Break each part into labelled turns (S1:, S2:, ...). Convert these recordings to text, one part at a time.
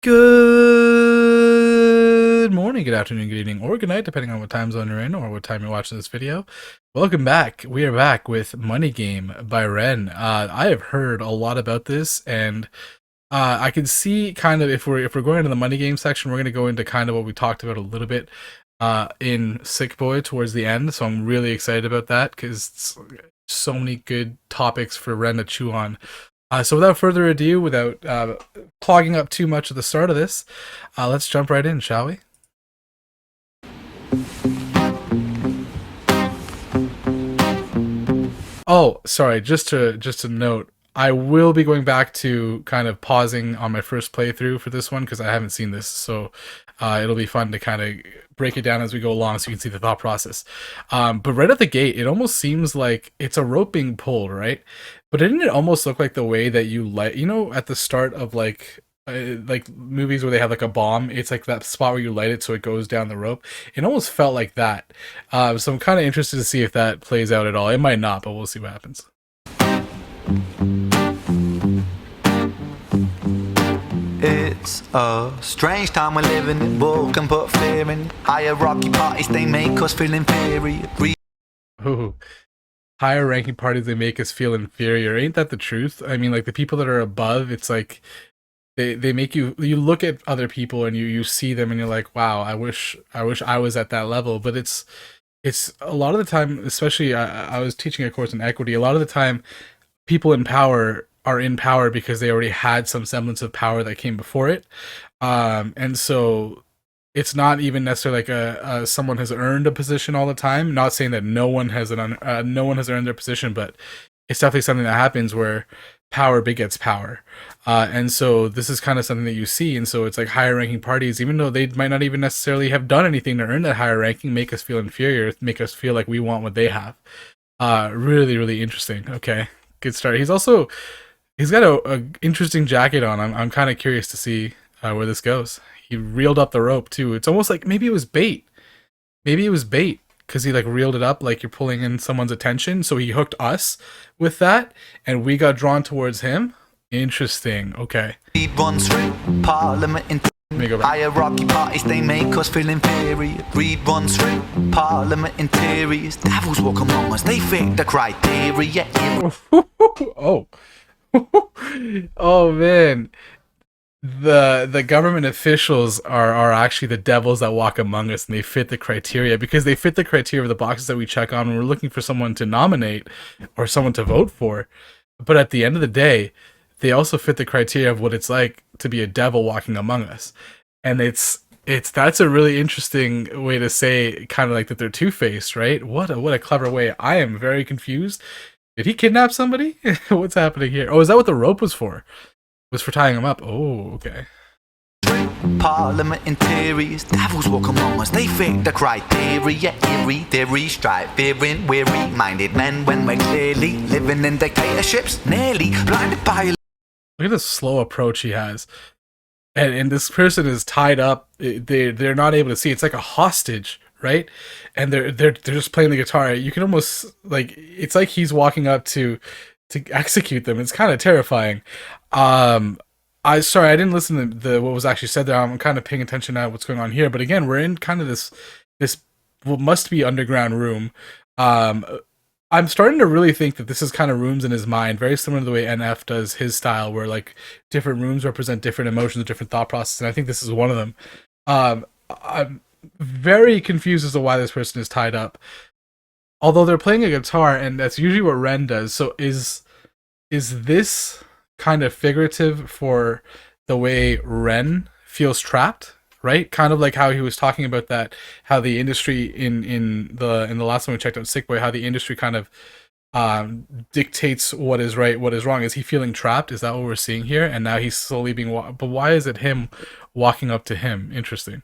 S1: Good morning, good afternoon, good evening, or good night, depending on what time zone you're in or what time you're watching this video. Welcome back. We are back with Money Game by Ren. I have heard a lot about this, and I can see kind of if we're going into the Money Game section, we're going to go into kind of what we talked about a little bit in Sick Boy towards the end. So I'm really excited about that because so many good topics for Ren to chew on. So without further ado, without clogging up too much at the start of this, let's jump right in, shall we? Oh, sorry. Just to note, I will be going back to kind of pausing on my first playthrough for this one because I haven't seen this, so it'll be fun to kind of break it down as we go along so you can see the thought process. But right at the gate, it almost seems like it's a rope being pulled, right? But didn't it almost look like the way that you light, at the start of like movies where they have like a bomb, it's like that spot where you light it so it goes down the rope. It almost felt like that. So I'm kind of interested to see if that plays out at all. It might not, but we'll see what happens.
S2: It's a strange time we're living in. Bull can put fear in. Hierarchy parties, they make us feel inferior.
S1: Ooh. Higher ranking parties, they make us feel inferior. Ain't that the truth? I mean, like the people that are above, it's like they make you look at other people and you see them and you're like, wow, I wish I was at that level. But it's a lot of the time, especially I was teaching a course in equity, a lot of the time people in power are in power because they already had some semblance of power that came before it. And so it's not even necessarily like someone has earned a position all the time. Not saying that no one has no one has earned their position, but it's definitely something that happens where power begets power. And so this is kind of something that you see. And so it's like higher ranking parties, even though they might not even necessarily have done anything to earn that higher ranking, make us feel inferior, make us feel like we want what they have. Really, really interesting. Okay, good start. He's got a interesting jacket on. I'm kind of curious to see where this goes. He reeled up the rope too. It's almost like maybe it was bait. Maybe it was bait because he like reeled it up like you're pulling in someone's attention. So he hooked us with that, and we got drawn towards him. Interesting. Okay.
S2: Read one through Parliament in hierarchy parties, they make us feel inferior. Read one through Parliament interiors. Devils walk among us, they fit the criteria.
S1: Oh. Oh man. The government officials are actually the devils that walk among us, and they fit the criteria because they fit the criteria of the boxes that we check on when we're looking for someone to nominate or someone to vote for. But at the end of the day, they also fit the criteria of what it's like to be a devil walking among us. And it's that's a really interesting way to say kind of like that they're two-faced, right? What a clever way. I am very confused. Did he kidnap somebody? What's happening here? Oh, is that what the rope was for? Was for tying him up. Oh, okay.
S2: Parliament interiors, devils walk among us, they fit the criteria. Eerie, theory, stripe, fearing, weary-minded men when we're clearly living in dictatorships, nearly blinded by.
S1: Look at the slow approach he has. And this person is tied up. They're not able to see. It's like a hostage, right? And they're just playing the guitar. You can almost like it's like he's walking up to execute them. It's kind of terrifying. I didn't listen to what was actually said there. I'm kind of paying attention to what's going on here. But again, we're in kind of this what must be underground room. I'm starting to really think that this is kind of rooms in his mind, very similar to the way NF does his style, where like different rooms represent different emotions, different thought processes, and I think this is one of them. I'm very confused as to why this person is tied up. Although they're playing a guitar, and that's usually what Ren does. So is this kind of figurative for the way Ren feels trapped? Right, kind of like how he was talking about that, how the industry in the last one we checked out Sick Boy, how the industry kind of dictates what is right, what is wrong. Is he feeling trapped? Is that what we're seeing here? And now he's slowly being but why is it him walking up to him? Interesting.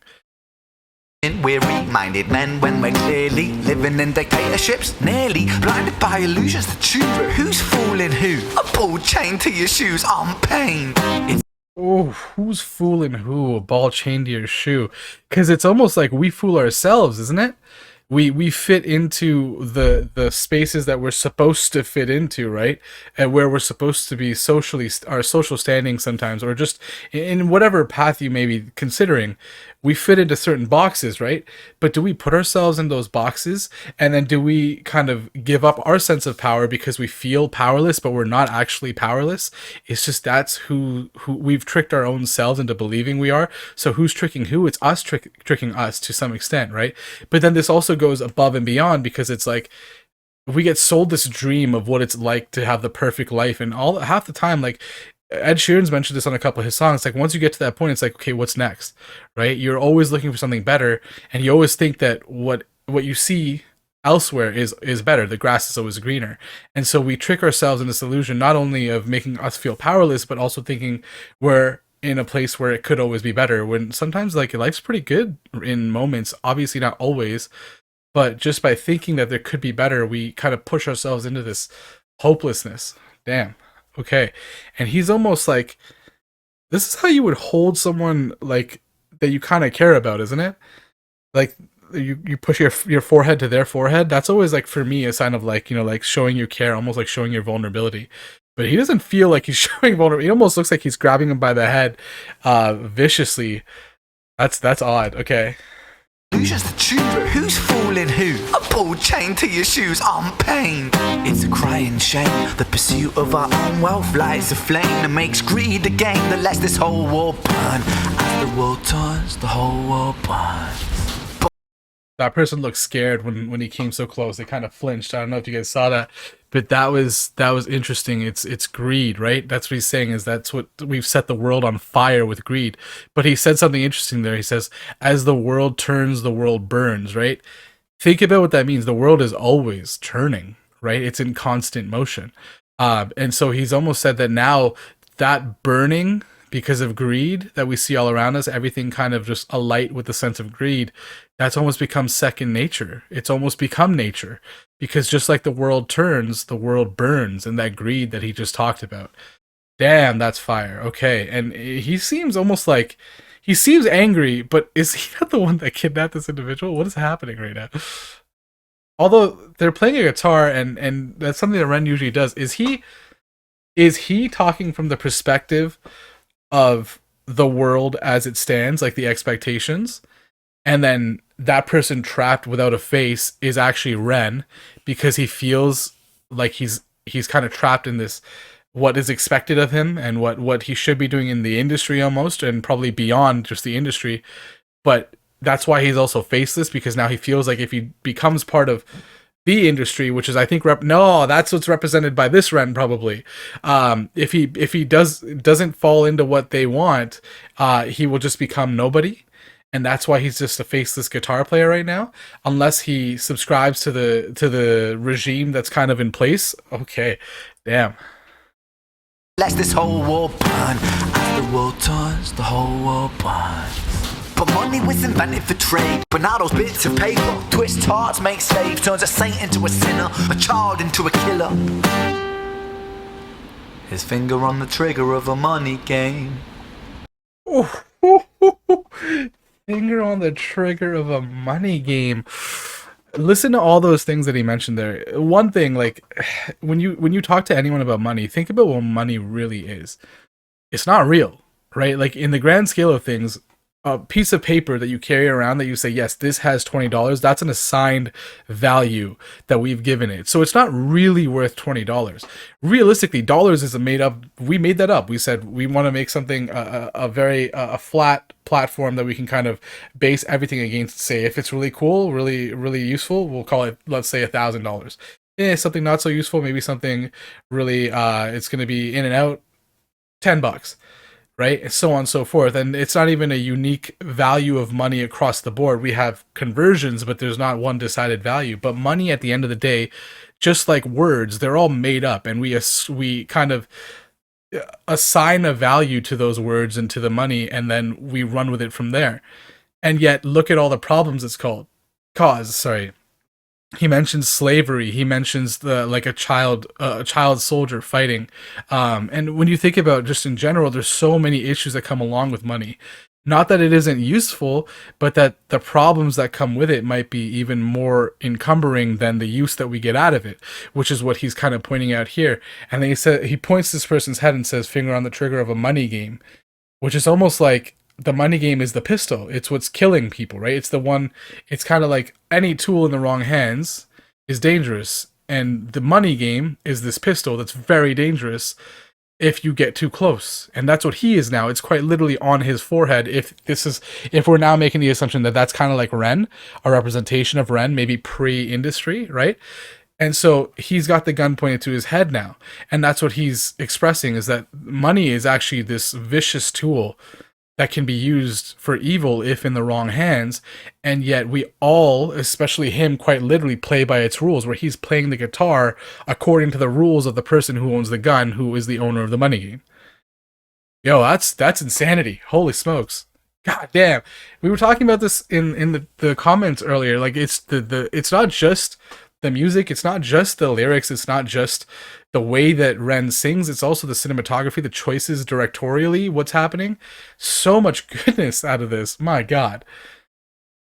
S2: Weary-minded men when we're clearly living in dictatorships, nearly blinded by illusions to choose. But who's fooling who? A ball chained to your shoes on pain.
S1: Oh, who's fooling who? A ball chained to your shoe? Because it's almost like we fool ourselves, isn't it? we fit into the spaces that we're supposed to fit into, right? And where we're supposed to be socially, our social standing sometimes, or just in whatever path you may be considering, we fit into certain boxes, right? But do we put ourselves in those boxes, and then do we kind of give up our sense of power because we feel powerless, but we're not actually powerless? It's just that's who we've tricked our own selves into believing we are. So who's tricking who? It's us tricking us to some extent, right? But then this also goes above and beyond, because it's like we get sold this dream of what it's like to have the perfect life, and all half the time, like Ed Sheeran's mentioned this on a couple of his songs, like once you get to that point, it's like, okay, what's next, right? You're always looking for something better, and you always think that what you see elsewhere is better. The grass is always greener. And so we trick ourselves in this illusion, not only of making us feel powerless, but also thinking we're in a place where it could always be better, when sometimes like life's pretty good in moments, obviously not always, but just by thinking that there could be better, we kind of push ourselves into this hopelessness. Damn. Okay. And he's almost like, this is how you would hold someone like that you kind of care about, isn't it? Like you push your forehead to their forehead. That's always like for me a sign of like, like showing you care, almost like showing your vulnerability. But he doesn't feel like he's showing vulnerability. He almost looks like he's grabbing him by the head viciously. That's odd. Okay.
S2: Who's just the tutor? Who's fooling who? A ball chain to your shoes on pain. It's a crying shame. The pursuit of our own wealth lights a flame that makes greed the game that lets this whole world burn. As the world turns, the whole world burns.
S1: That person looked scared when he came so close. They kind of flinched. I don't know if you guys saw that, but that was interesting. It's greed, right? That's what he's saying, is that's what we've set the world on fire with greed. But he said something interesting there. He says, as the world turns, the world burns, right? Think about what that means. The world is always turning, right? It's in constant motion. And so he's almost said that now that burning because of greed that we see all around us, everything kind of just alight with the sense of greed, that's almost become second nature. It's almost become nature, because just like the world turns, the world burns, and that greed that he just talked about. Damn, that's fire. Okay. And he seems almost like he seems angry, but is he not the one that kidnapped this individual? What is happening right now? Although they're playing a guitar, and that's something that Ren usually does. Is he talking from the perspective of the world as it stands, like the expectations, and then that person trapped without a face is actually Ren, because he feels like he's kind of trapped in this, what is expected of him, and what he should be doing in the industry almost, and probably beyond just the industry. But that's why he's also faceless, because now he feels like if he becomes part of the industry, which is I think no, that's what's represented by this Ren probably. If he doesn't fall into what they want, he will just become nobody, and that's why he's just a faceless guitar player right now, unless he subscribes to the regime that's kind of in place. Okay, damn.
S2: Lets this whole world burn. As the world turns, the whole world burns. But money was invented for trade. Bernardo's bits of paper twist hearts, make slaves, turns a saint into a sinner, a child into a killer. His finger on the trigger of a money game.
S1: Oh, finger on the trigger of a money game. Listen to all those things that he mentioned there. One thing, like when you talk to anyone about money, think about what money really is. It's not real, right? Like in the grand scale of things, a piece of paper that you carry around that you say, yes, this has $20, that's an assigned value that we've given it. So it's not really worth $20. Realistically, dollars is we made that up. We said we want to make something a very flat platform that we can kind of base everything against. Say if it's really cool, really, really useful, we'll call it, let's say, $1,000. Something not so useful, maybe something really, it's going to be in and out, $10. Right, and so on and so forth. And it's not even a unique value of money across the board. We have conversions, but there's not one decided value. But money, at the end of the day, just like words, they're all made up, and we kind of assign a value to those words and to the money, and then we run with it from there. And yet, look at all the problems it's caused. Sorry. He mentions slavery. He mentions a child soldier fighting. And when you think about just in general, there's so many issues that come along with money. Not that it isn't useful, but that the problems that come with it might be even more encumbering than the use that we get out of it, which is what he's kind of pointing out here. And then he points this person's head and says, "Finger on the trigger of a money game," which is almost like the money game is the pistol. It's what's killing people, right? It's the one. It's kind of like any tool in the wrong hands is dangerous, and the money game is this pistol that's very dangerous if you get too close. And that's what he is now. It's quite literally on his forehead. If we're now making the assumption that that's kind of like Ren, a representation of Ren, maybe pre-industry, right? And so he's got the gun pointed to his head now. And that's what he's expressing, is that money is actually this vicious tool that can be used for evil if in the wrong hands. And yet we all, especially him, quite literally play by its rules, where he's playing the guitar according to the rules of the person who owns the gun, who is the owner of the money game. Yo, that's insanity. Holy smokes. God damn. We were talking about this in the comments earlier. Like, it's it's not just the music, it's not just the lyrics, it's not just the way that Ren sings, it's also the cinematography, the choices directorially, what's happening. So much goodness out of this. My God.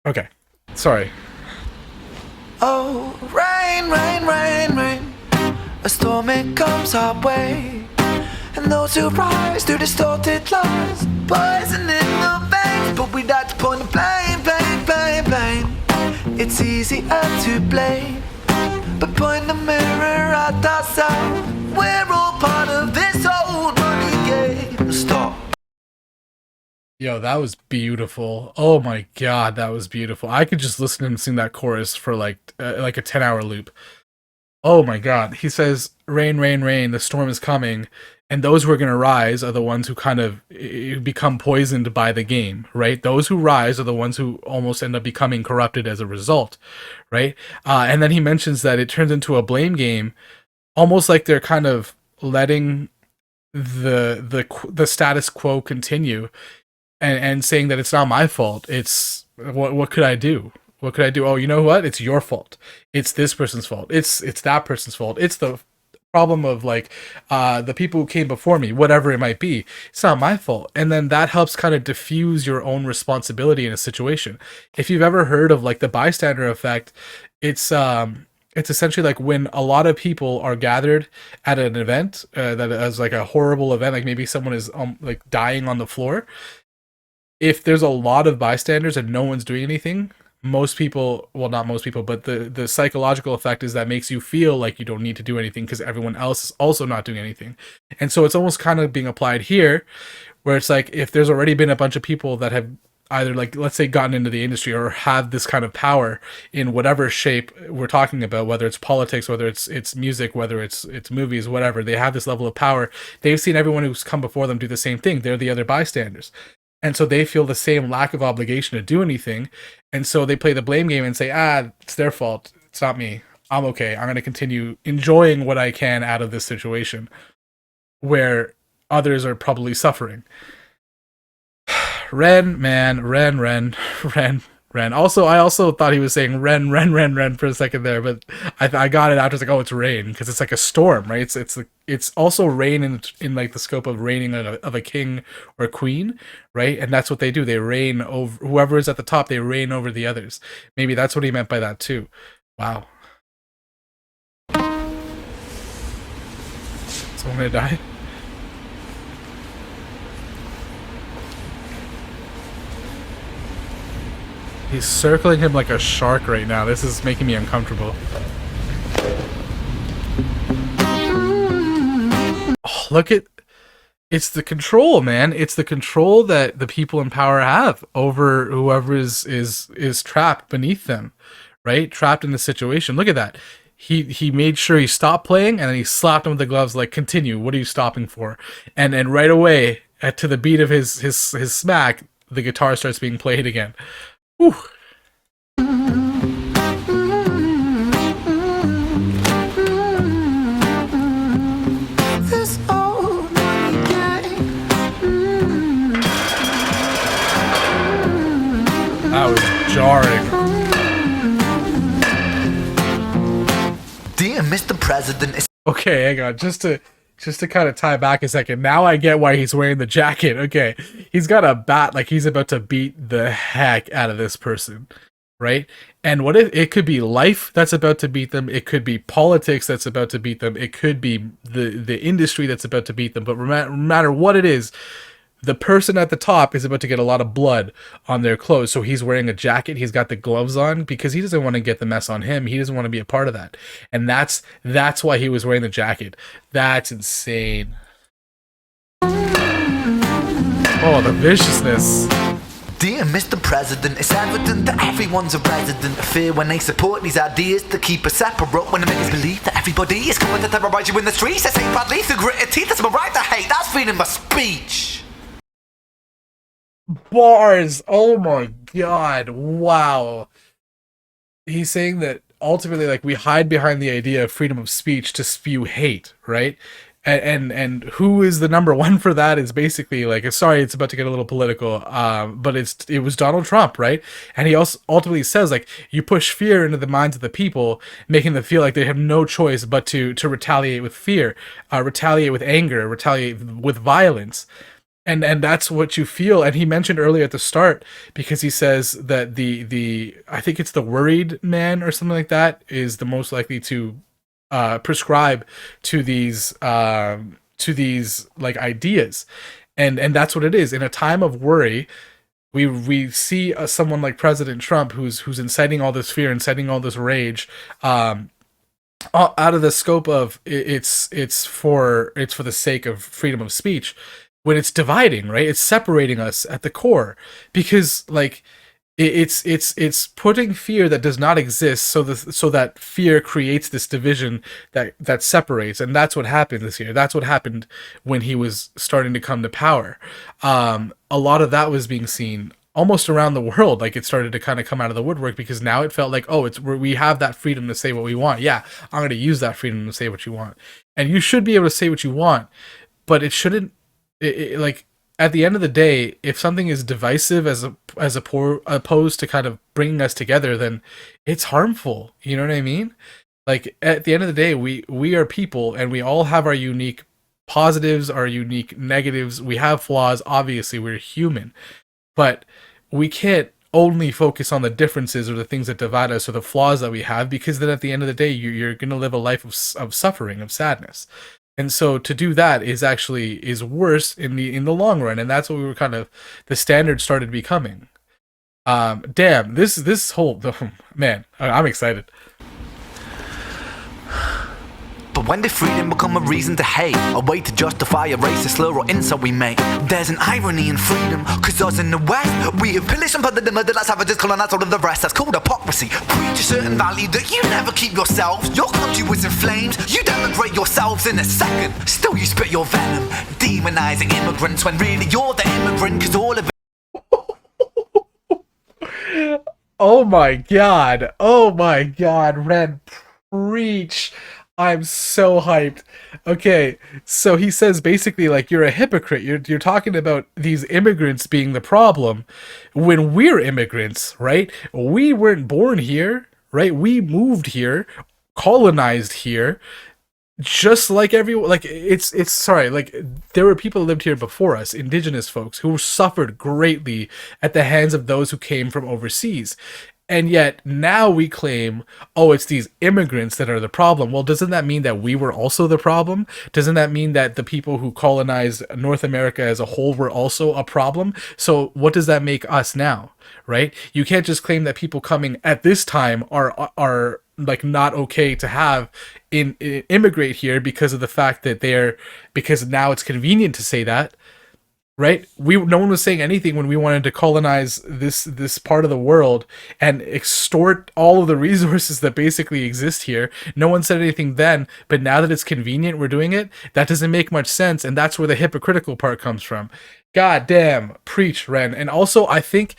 S1: Okay. Sorry.
S2: Oh, rain, rain, rain, rain. A storm, it comes our way. And those who rise through distorted lies, poison in the veins. But we like to point the blame, blame, blame, blame. It's easier to blame, but point the mirror at ourselves. We're all part of this old money game. Stop.
S1: Yo, that was beautiful. Oh my God, that was beautiful. I could just listen to him sing that chorus for like a 10-hour loop. Oh my God. He says, "Rain, rain, rain, the storm is coming." And those who are going to rise are the ones who kind of become poisoned by the game, right? Those who rise are the ones who almost end up becoming corrupted as a result, right? And then he mentions that it turns into a blame game, almost like they're kind of letting the status quo continue, and saying that it's not my fault. It's what could I do? What could I do? Oh, you know what? It's your fault. It's this person's fault. It's that person's fault. It's the problem of like the people who came before me, whatever it might be. It's not my fault. And then that helps kind of diffuse your own responsibility in a situation. If you've ever heard of like the bystander effect, it's essentially like when a lot of people are gathered at an event that is like a horrible event, like maybe someone is like dying on the floor. If there's a lot of bystanders and no one's doing anything, most people, well, not most people, but the psychological effect is that makes you feel like you don't need to do anything because everyone else is also not doing anything. And so it's almost kind of being applied here, where it's like if there's already been a bunch of people that have either, like, let's say, gotten into the industry or have this kind of power in whatever shape we're talking about, whether it's politics, whether it's music, whether it's movies, whatever, they have this level of power. They've seen everyone who's come before them do the same thing. They're the other bystanders. And so they feel the same lack of obligation to do anything. And so they play the blame game and say, it's their fault. It's not me. I'm okay. I'm going to continue enjoying what I can out of this situation where others are probably suffering. Ren, man, Ren. Also, I also thought he was saying Ren for a second there, but I got it after. It's like, oh, it's rain, because it's like a storm, right? It's also rain in like the scope of reigning of a king or queen, right? And that's what they do. They reign over whoever is at the top. They reign over the others. Maybe that's what he meant by that too. Wow. Someone gonna die? He's circling him like a shark right now. This is making me uncomfortable. Oh, look at... It's the control, man. It's the control that the people in power have over whoever is trapped beneath them, right? Trapped in the situation. Look at that. He made sure he stopped playing, and then he slapped him with the gloves like, continue. What are you stopping for? And right away, to the beat of his smack, the guitar starts being played again. Whew. That was jarring.
S2: Dear Mr. President,
S1: Okay, hang on. Just to just to kind of tie back a second, now I get why he's wearing the jacket. Okay, he's got a bat, like he's about to beat the heck out of this person, right? And what if it could be life that's about to beat them? It could be politics that's about to beat them. It could be the industry that's about to beat them. But no matter what it is, the person at the top is about to get a lot of blood on their clothes. So he's wearing a jacket. He's got the gloves on because he doesn't want to get the mess on him. He doesn't want to be a part of that. And that's why he was wearing the jacket. That's insane. Oh, the viciousness.
S2: Dear Mr. President, it's evident that everyone's a resident of fear when they support these ideas that keep us separate. When they make us believe that everybody is coming to terrorize you in the streets, they say badly through gritted teeth. That's my right to hate. That's freedom of speech.
S1: Bars. Oh my god. Wow. He's saying that ultimately, like, we hide behind the idea of freedom of speech to spew hate, right? And who is the number one for that is basically, like, sorry, it's about to get a little political, but it was Donald Trump, right? And he also ultimately says, like, you push fear into the minds of the people, making them feel like they have no choice but to retaliate with fear, retaliate with anger, retaliate with violence. And that's what you feel. And he mentioned earlier at the start, because he says that the I think it's the worried man or something like that is the most likely to prescribe to these like ideas, and that's what it is. In a time of worry, we see someone like President Trump who's inciting all this fear, inciting all this rage, out of the scope of it's for the sake of freedom of speech, when it's dividing, right? It's separating us at the core, because like it's putting fear that does not exist, so that fear creates this division that separates. And that's what happened this year. That's what happened when he was starting to come to power. A lot of that was being seen almost around the world. Like, it started to kind of come out of the woodwork, because now it felt like, oh, we have that freedom to say what we want. Yeah, I'm going to use that freedom to say what you want, and you should be able to say what you want, but it shouldn't. Like, at the end of the day, if something is divisive opposed to kind of bringing us together, then it's harmful. You know what I mean? Like, at the end of the day, we are people, and we all have our unique positives, our unique negatives. We have flaws. Obviously, we're human, but we can't only focus on the differences or the things that divide us or the flaws that we have, because then at the end of the day, you're going to live a life of suffering, of sadness. And so to do that is worse in the long run, and that's what we were kind of, the standard started becoming. Damn, this whole man, I'm excited.
S2: But when did freedom become a reason to hate? A way to justify a racist slur or insult we make? There's an irony in freedom, cause us in the West, we have pillaged and plundered the murdered like savages, colonized all of the rest. That's called hypocrisy. Preach a certain value that you never keep yourselves. Your country was in flames, you denigrate yourselves in a second. Still you spit your venom, demonizing immigrants, when really you're the immigrant, cause all of
S1: it. Oh my god, Red, preach. I'm so hyped. Okay, so he says basically, like, you're a hypocrite. You're talking about these immigrants being the problem when we're immigrants, right? We weren't born here, right? We moved here, colonized here, just like everyone. Like, it's sorry, like, there were people who lived here before us, indigenous folks, who suffered greatly at the hands of those who came from overseas. And yet now we claim, oh, it's these immigrants that are the problem. Well, doesn't that mean that we were also the problem? Doesn't that mean that the people who colonized North America as a whole were also a problem? So what does that make us now, right? You can't just claim that people coming at this time are like not okay to have immigrate here because of the fact that because now it's convenient to say that. Right? No one was saying anything when we wanted to colonize this part of the world and extort all of the resources that basically exist here. No one said anything then, but now that it's convenient, we're doing it. That doesn't make much sense, and that's where the hypocritical part comes from. God damn, preach, Ren. And also, I think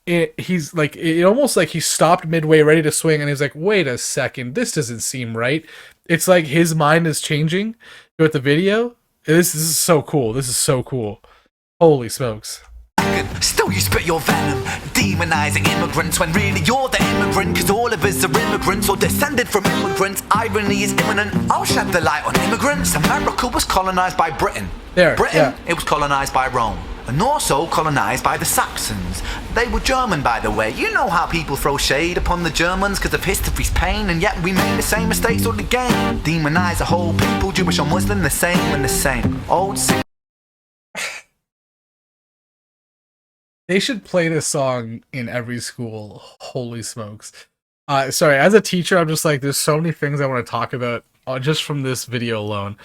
S1: he's like, it almost like he stopped midway, ready to swing, and he's like, wait a second, this doesn't seem right. It's like his mind is changing with the video. This is so cool. This is so cool. Holy smokes.
S2: wagon. Still you spit your venom, demonizing immigrants when really you're the immigrant, cause all of us are immigrants or descended from immigrants. Irony is imminent. I'll shed the light on immigrants. America was colonized by Britain. Britain, it was colonized by Rome. And also colonized by the Saxons. They were German, by the way. You know how people throw shade upon the Germans because of history's pain, and yet we made the same mistakes all again. Demonize a whole people, Jewish or Muslim, the same and the same. Old
S1: They should play this song in every school. Holy smokes. Sorry, as a teacher, I'm just like, there's so many things I want to talk about just from this video alone.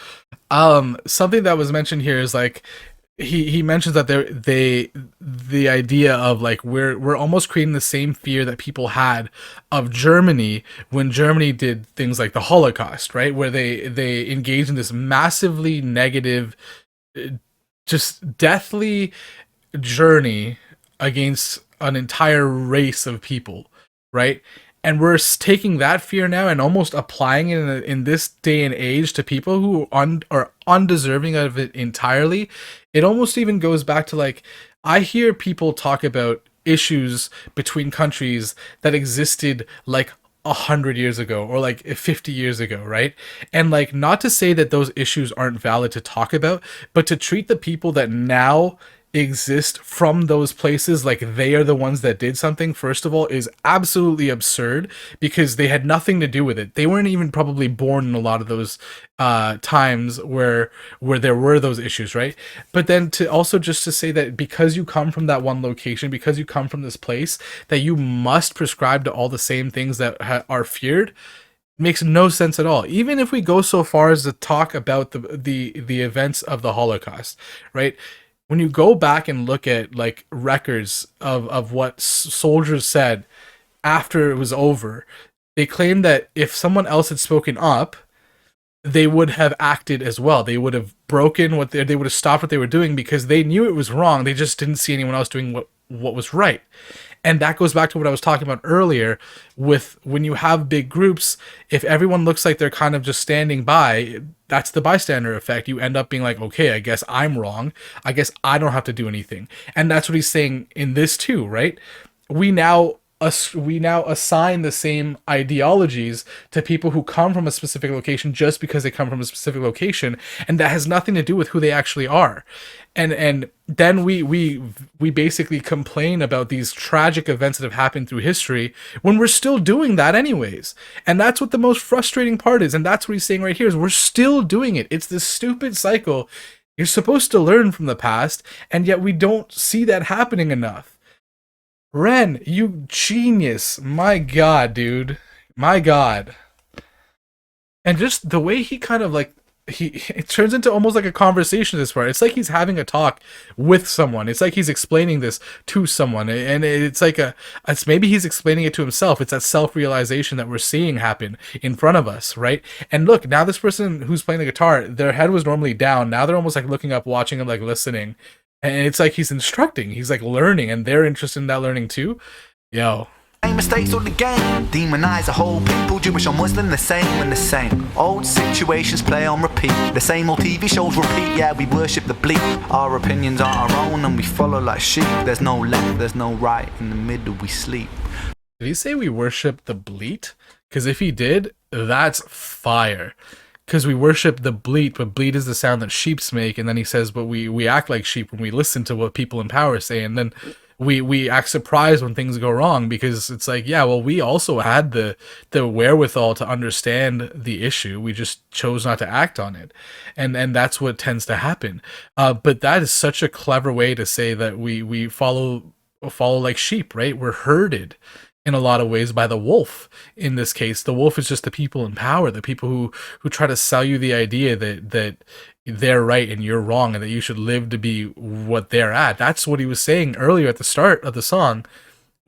S1: Something that was mentioned here is like, he mentions that the idea of like we're almost creating the same fear that people had of Germany when Germany did things like the Holocaust, right? Where they engaged in this massively negative, just deathly journey against an entire race of people, right? And we're taking that fear now and almost applying it in this day and age to people who are undeserving of it entirely. It almost even goes back to like, I hear people talk about issues between countries that existed like 100 years ago or like 50 years ago, right? And like, not to say that those issues aren't valid to talk about, but to treat the people that now exist from those places like they are the ones that did something, first of all, is absolutely absurd, because they had nothing to do with it. They weren't even probably born in a lot of those times where there were those issues, right? But then to also just to say that because you come from that one location, because you come from this place, that you must prescribe to all the same things that are feared, makes no sense at all. Even if we go so far as to talk about the events of the Holocaust, right? When you go back and look at like records of what soldiers said after it was over, they claim that if someone else had spoken up, they would have acted as well. They would have broken they would have stopped what they were doing because they knew it was wrong. They just didn't see anyone else doing what was right. And that goes back to what I was talking about earlier with when you have big groups, if everyone looks like they're kind of just standing by, that's the bystander effect. You end up being like, okay, I guess I'm wrong. I guess I don't have to do anything. And that's what he's saying in this too, right? We now assign the same ideologies to people who come from a specific location just because they come from a specific location, and that has nothing to do with who they actually are. And then we basically complain about these tragic events that have happened through history when we're still doing that anyways. And that's what the most frustrating part is, and that's what he's saying right here, is we're still doing it. It's this stupid cycle. You're supposed to learn from the past, and yet we don't see that happening enough. Ren, you genius. My God, dude. My God. And just the way he kind of like, it turns into almost like a conversation this part. It's like he's having a talk with someone. It's like he's explaining this to someone. And it's like it's maybe he's explaining it to himself. It's that self-realization that we're seeing happen in front of us, right? And look, now this person who's playing the guitar, their head was normally down. Now they're almost like looking up, watching him, like listening. And it's like he's instructing, he's like learning, and they're interested in that learning too. Yo.
S2: Mistakes all again. Demonize a whole people, Jewish or Muslim, the same and the same. Old situations play on repeat. The same old TV shows repeat. Yeah, we worship the bleak. Our opinions are our own and we follow like sheep. There's no left, there's no right. In the middle we sleep.
S1: Did he say we worship the bleat? Because if he did, that's fire. Because we worship the bleat, but bleat is the sound that sheeps make. And then he says, but we act like sheep when we listen to what people in power say. And then we act surprised when things go wrong, because it's like, yeah, well, we also had the wherewithal to understand the issue. We just chose not to act on it. And that's what tends to happen. But that is such a clever way to say that we follow like sheep, right? We're herded in a lot of ways by the wolf. In this case, the wolf is just the people in power, the people who try to sell you the idea that they're right and you're wrong, and that you should live to be what they're at. That's what he was saying earlier at the start of the song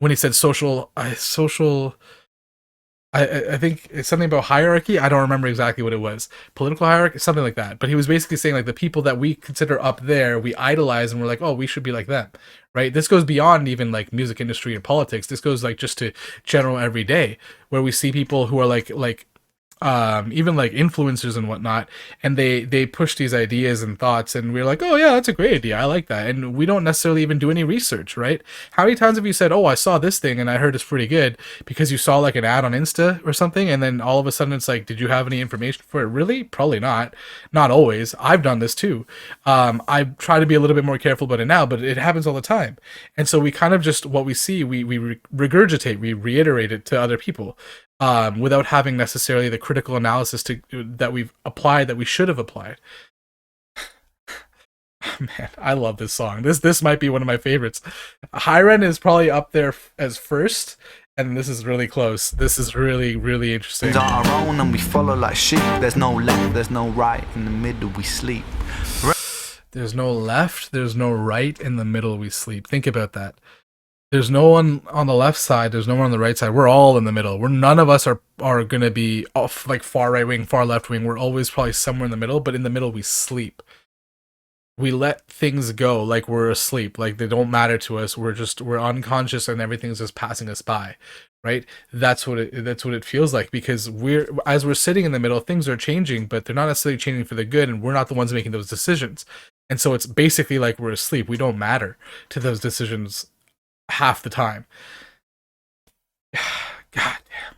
S1: when he said I think it's something about hierarchy. I don't remember exactly what it was. Political hierarchy, something like that. But he was basically saying like the people that we consider up there, we idolize, and we're like, oh, we should be like them, right? This goes beyond even like music industry and politics. This goes like just to general everyday, where we see people who are like even like influencers and whatnot, and they push these ideas and thoughts, and we're like, oh yeah, that's a great idea, I like that, and we don't necessarily even do any research, right? How many times have you said, oh, I saw this thing and I heard it's pretty good because you saw like an ad on Insta or something, and then all of a sudden it's like, did you have any information for it? Really? Probably not. Not always. I've done this too. I try to be a little bit more careful about it now, but it happens all the time. And so we kind of just, what we see, we regurgitate, we reiterate it to other people, without having necessarily the critical analysis that we've applied, that we should have applied. Man, I love this song. This might be one of my favorites. Hyren is probably up there as first, and this is really close. This is really, really interesting.
S2: Our own and we follow like sheep. There's no left, there's no right. In the middle we sleep.
S1: There's no left, there's no right. In the middle we sleep. Think about that. There's no one on the left side. There's no one on the right side. We're all in the middle. None of us are gonna be off like far right wing, far left wing. We're always probably somewhere in the middle. But in the middle we sleep. We let things go like we're asleep, like they don't matter to us. We're unconscious and everything's just passing us by, right? That's what it feels like, because as we're sitting in the middle, things are changing, but they're not necessarily changing for the good, and we're not the ones making those decisions. And so it's basically like we're asleep. We don't matter to those decisions half the time. God damn.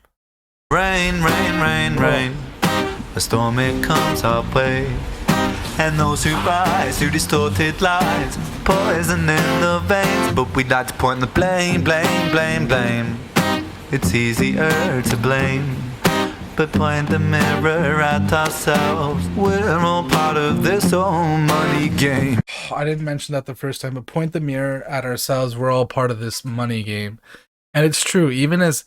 S2: Rain, rain, rain, rain. A storm it comes our way. And those who rise through distorted lies, poison in the veins. But we'd like to point the blame, blame, blame, blame. It's easier to blame, but point the mirror at ourselves. We're all part of this whole money game.
S1: I didn't mention that the first time, but point the mirror at ourselves. We're all part of this money game. And it's true, even as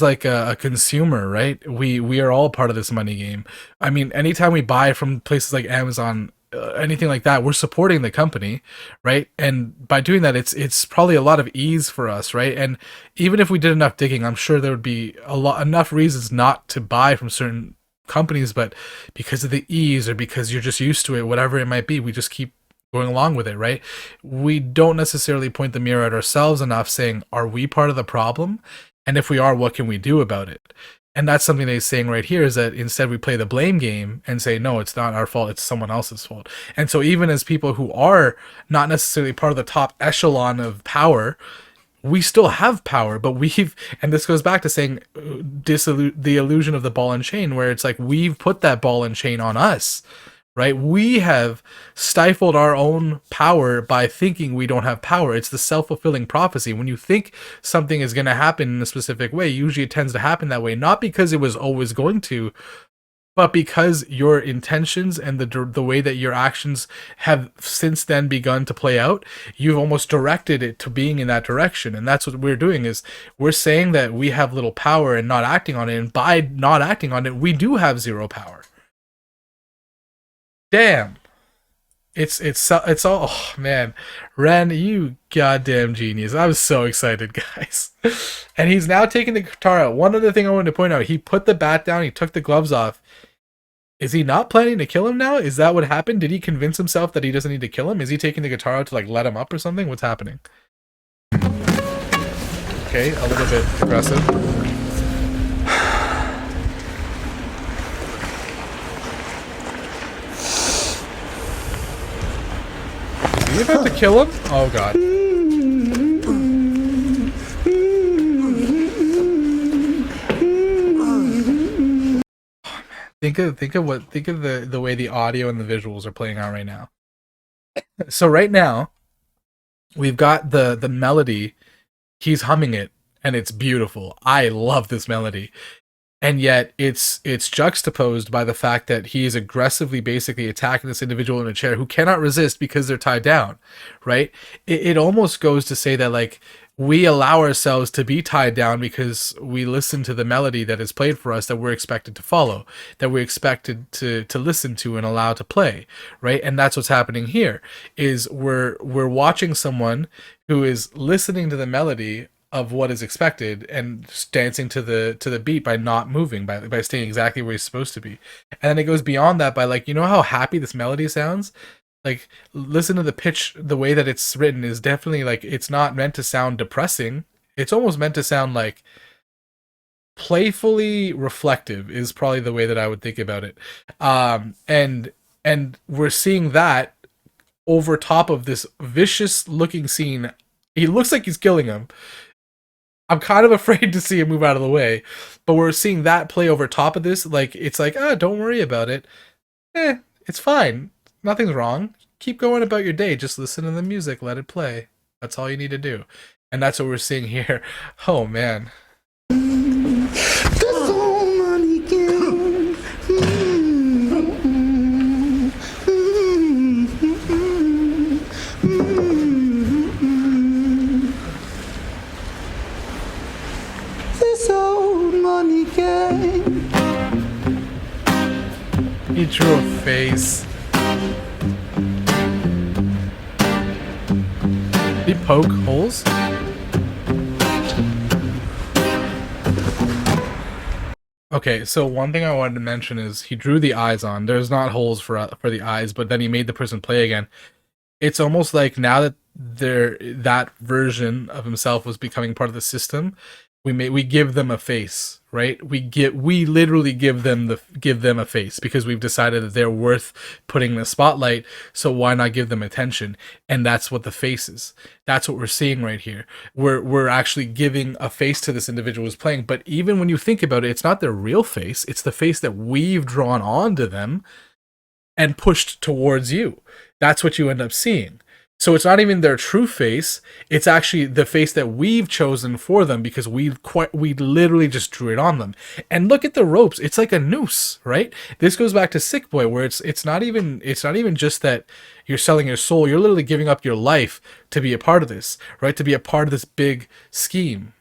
S1: like a consumer, right? We are all part of this money game. I mean, anytime we buy from places like Amazon, anything like that, we're supporting the company, right? And by doing that, it's probably a lot of ease for us, right? And even if we did enough digging, I'm sure there would be enough reasons not to buy from certain companies, but because of the ease, or because you're just used to it, whatever it might be, we just keep going along with it, right? We don't necessarily point the mirror at ourselves enough, saying, are we part of the problem? And if we are, what can we do about it? And that's something they're saying right here, is that instead we play the blame game and say, no, it's not our fault, it's someone else's fault. And so even as people who are not necessarily part of the top echelon of power, we still have power, but and this goes back to saying the illusion of the ball and chain, where it's like we've put that ball and chain on us, right? We have stifled our own power by thinking we don't have power. It's the self-fulfilling prophecy. When you think something is going to happen in a specific way, usually it tends to happen that way, not because it was always going to, but because your intentions and the way that your actions have since then begun to play out, you've almost directed it to being in that direction. And that's what we're doing, is we're saying that we have little power and not acting on it. And by not acting on it, we do have zero power. Damn. It's all, oh man, Ren, you goddamn genius. I was so excited, guys. And he's now taking the guitar out. One other thing I wanted to point out, he put the bat down, he took the gloves off. Is he not planning to kill him now? Is that what happened? Did he convince himself that he doesn't need to kill him? Is he taking the guitar out to like let him up or something? What's happening? Okay, a little bit aggressive. Are you about to kill him? Oh god. Think of the way the audio and the visuals are playing out right now. So right now, we've got the melody. He's humming it, and it's beautiful. I love this melody. And yet it's juxtaposed by the fact that he is aggressively basically attacking this individual in a chair who cannot resist because they're tied down, right? It almost goes to say that like we allow ourselves to be tied down because we listen to the melody that is played for us, that we're expected to follow, that we're expected to listen to and allow to play, right? And that's what's happening here, is we're watching someone who is listening to the melody of what is expected and dancing to the beat by not moving, by staying exactly where he's supposed to be. And then it goes beyond that by like, you know how happy this melody sounds? Like, listen to the pitch. The way that it's written is definitely like, it's not meant to sound depressing. It's almost meant to sound like playfully reflective is probably the way that I would think about it. And we're seeing that over top of this vicious looking scene. He looks like he's killing him. I'm kind of afraid to see him move out of the way, but we're seeing that play over top of this. Like it's like, don't worry about it. It's fine. Nothing's wrong. Keep going about your day. Just listen to the music. Let it play. That's all you need to do. And that's what we're seeing here. Oh man.
S2: This old money game.
S1: He drew a face. Did he poke holes? Okay, so one thing I wanted to mention is he drew the eyes on. There's not holes for the eyes, but then he made the person play again. It's almost like now that that version of himself was becoming part of the system, we give them a face, right? We literally give them a face because we've decided that they're worth putting in the spotlight, so why not give them attention? And that's what the face is. That's what we're seeing right here. We're actually giving a face to this individual who's playing, but even when you think about it, it's not their real face, it's the face that we've drawn onto them and pushed towards you. That's what you end up seeing. So it's not even their true face, it's actually the face that we've chosen for them because we literally just drew it on them. And look at the ropes, it's like a noose, right? This goes back to Sick Boy, where it's not even just that you're selling your soul, you're literally giving up your life to be a part of this, right? To be a part of this big scheme.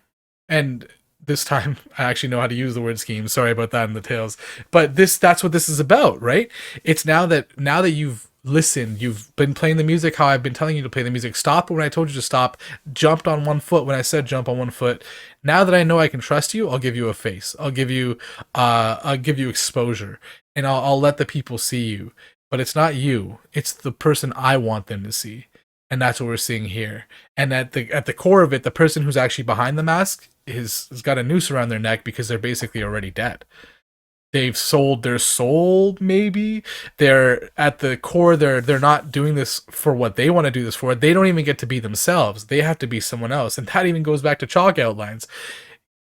S1: And this time I actually know how to use the word scheme. Sorry about that in the tales. But that's what this is about, right? It's now that you've listened, you've been playing the music how I've been telling you to play the music. Stop when I told you to stop. Jumped on one foot when I said jump on one foot. Now that I know I can trust you, I'll give you a face. I'll give you exposure. And I'll let the people see you. But it's not you. It's the person I want them to see. And that's what we're seeing here. And at the core of it, the person who's actually behind the mask has got a noose around their neck because they're basically already dead. They've sold their soul, maybe. They're at the core, they're not doing this for what they want to do this for. They don't even get to be themselves. They have to be someone else. And that even goes back to chalk outlines.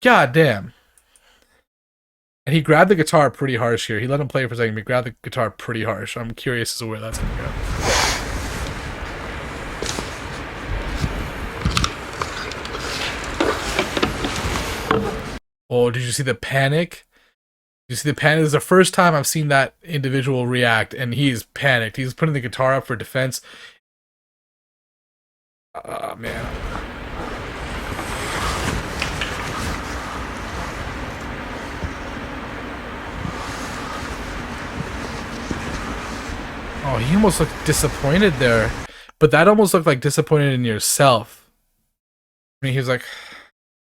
S1: God damn. And he grabbed the guitar pretty harsh here. He let him play for a second, but he grabbed the guitar pretty harsh. I'm curious as to where that's going to go. Oh, did you see the panic? You see the panic? This is the first time I've seen that individual react, and he's panicked. He's putting the guitar up for defense. Oh, man. Oh, he almost looked disappointed there. But that almost looked like disappointed in yourself. I mean, he was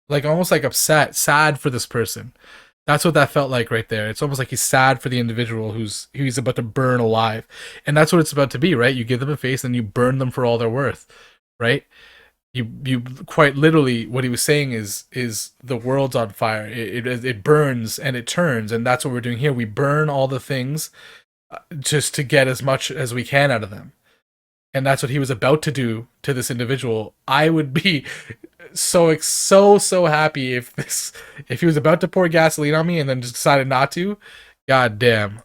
S1: like almost like upset, sad for this person. That's what that felt like right there. It's almost like he's sad for the individual who he's about to burn alive. And that's what it's about to be, right? You give them a face and you burn them for all they're worth, right? You quite literally, what he was saying is the world's on fire. It burns and it turns, and that's what we're doing here. We burn all the things just to get as much as we can out of them. And that's what he was about to do to this individual. I would be so happy if he was about to pour gasoline on me and then just decided not to. God damn.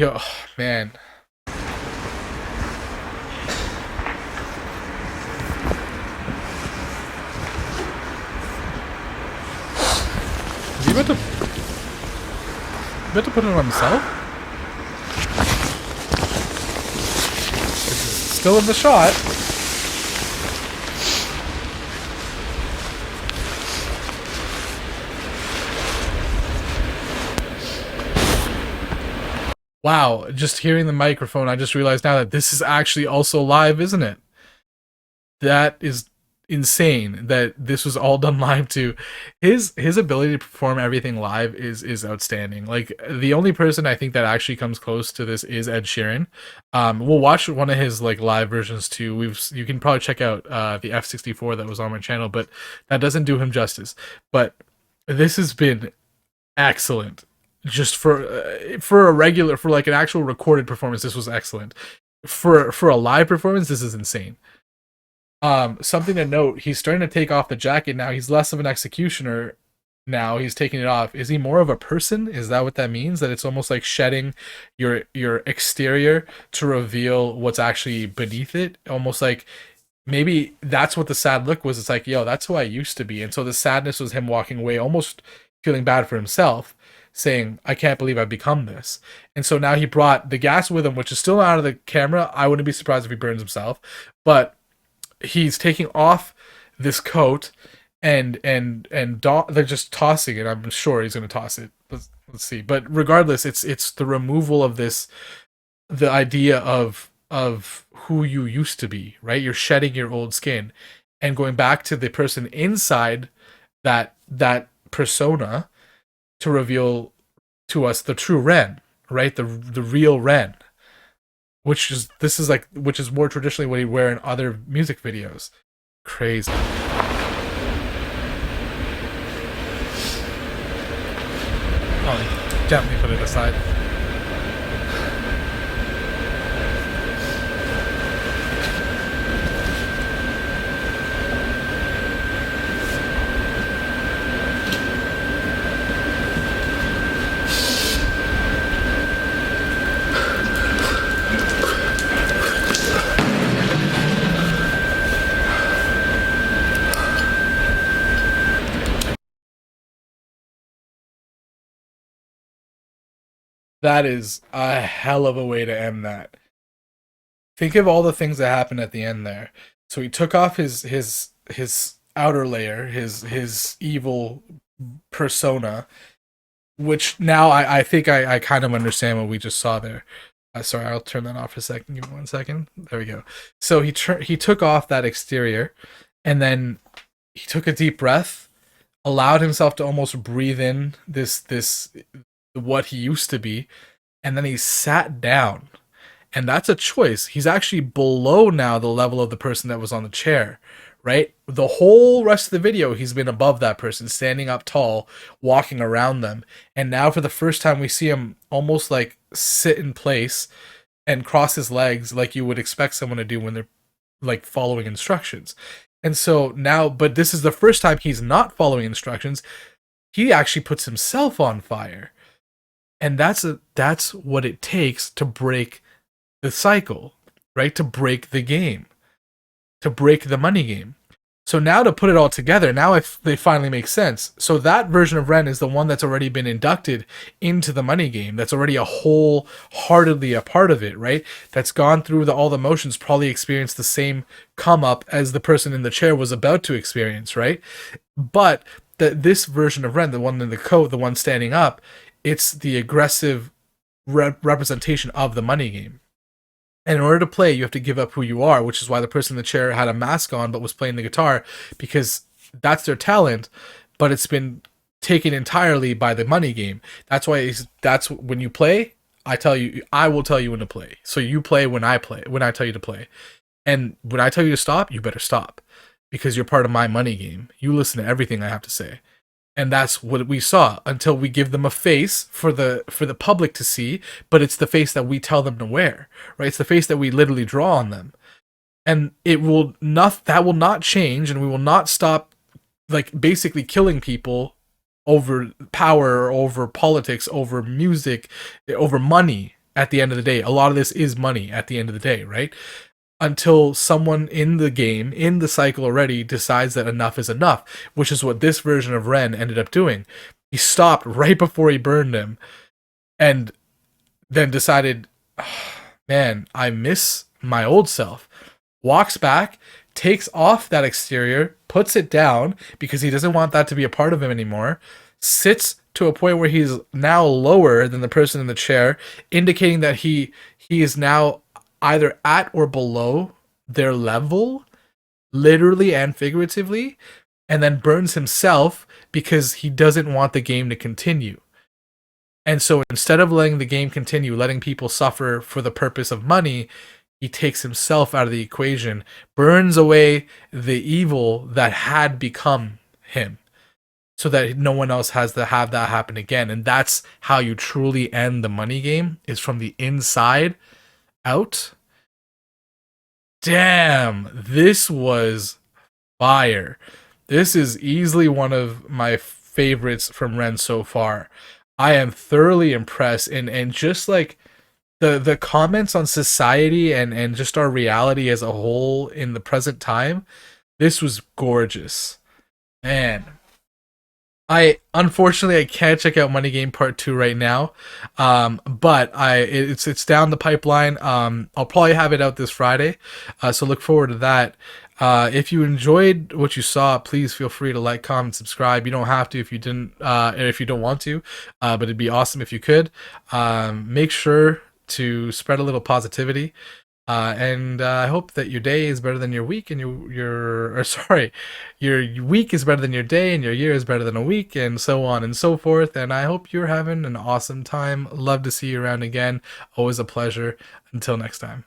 S1: Oh, man. Is he about to put it on himself? Still in the shot. Wow, just hearing the microphone, I just realized now that this is actually also live, isn't it? That is insane that this was all done live too. His ability to perform everything live is outstanding. Like, the only person I think that actually comes close to this is Ed Sheeran. We'll watch one of his like live versions too. You can probably check out the F64 that was on my channel, but that doesn't do him justice. But this has been excellent. Just for a regular, for like an actual recorded performance, this was excellent. For a live performance, this is insane. Something to note: he's starting to take off the jacket now. He's less of an executioner now. He's taking it off. Is he more of a person? Is that what that means? That it's almost like shedding your exterior to reveal what's actually beneath it. Almost like maybe that's what the sad look was. It's like, yo, that's who I used to be. And so the sadness was him walking away, almost feeling bad for himself, saying, I can't believe I've become this. And so now he brought the gas with him, which is still out of the camera. I wouldn't be surprised if he burns himself. But he's taking off this coat and they're just tossing it. I'm sure he's going to toss it. Let's see. But regardless, it's the removal of this, the idea of who you used to be, right? You're shedding your old skin and going back to the person inside that persona to reveal to us the true Ren, right? The real Ren, which is more traditionally what he'd wear in other music videos. Crazy. Oh, definitely put it aside. That is a hell of a way to end that. Think of all the things that happened at the end there. So he took off his outer layer, his evil persona, which now I think I kind of understand what we just saw there. Sorry, I'll turn that off for a second. Give me 1 second. There we go. So he took off that exterior, and then he took a deep breath, allowed himself to almost breathe in this what he used to be, and then he sat down. And that's a choice. He's actually below now the level of the person that was on the chair, right? The whole rest of the video, he's been above that person, standing up tall, walking around them. And now for the first time, we see him almost like sit in place and cross his legs like you would expect someone to do when they're like following instructions. And so now, but this is the first time he's not following instructions. He actually puts himself on fire. And that's what it takes to break the cycle, right? To break the game, to break the money game. So now to put it all together, now if they finally make sense. So that version of Ren is the one that's already been inducted into the money game. That's already a wholeheartedly a part of it, right? That's gone through all the motions, probably experienced the same come up as the person in the chair was about to experience, right? But this version of Ren, the one in the coat, the one standing up, it's the aggressive representation of the money game. And in order to play, you have to give up who you are, which is why the person in the chair had a mask on but was playing the guitar, because that's their talent, but it's been taken entirely by the money game. That's why that's when you play, I will tell you when to play. So you play when I tell you to play. And when I tell you to stop, you better stop, because you're part of my money game. You listen to everything I have to say. And that's what we saw until we give them a face for the public to see, but it's the face that we tell them to wear, right? It's the face that we literally draw on them. And that will not change, and we will not stop like basically killing people over power, over politics, over music, over money at the end of the day. A lot of this is money at the end of the day, right? Until someone in the game, in the cycle already, decides that enough is enough, which is what this version of Ren ended up doing. He stopped right before he burned him, and then decided, oh, man, I miss my old self. Walks back, takes off that exterior, puts it down, because he doesn't want that to be a part of him anymore, sits to a point where he's now lower than the person in the chair, indicating that he is now either at or below their level, literally and figuratively, and then burns himself because he doesn't want the game to continue. And so instead of letting the game continue, letting people suffer for the purpose of money, he takes himself out of the equation, burns away the evil that had become him. so that no one else has to have that happen again. And that's how you truly end the money game, is from the inside out. Damn, this was fire. This is easily one of my favorites from Ren so far. I am thoroughly impressed, and just like the comments on society and just our reality as a whole in the present time, this was gorgeous. Man, I unfortunately I can't check out Money Game Part 2 right now. But it's down the pipeline. I'll probably have it out this Friday. So look forward to that. If you enjoyed what you saw, please feel free to like, comment, subscribe. You don't have to if you didn't, if you don't want to, but it'd be awesome if you could. Make sure to spread a little positivity. And I hope that your day is better than your week, and or sorry, your week is better than your day, and your year is better than a week, and so on and so forth. And I hope you're having an awesome time. Love to see you around again. Always a pleasure. Until next time.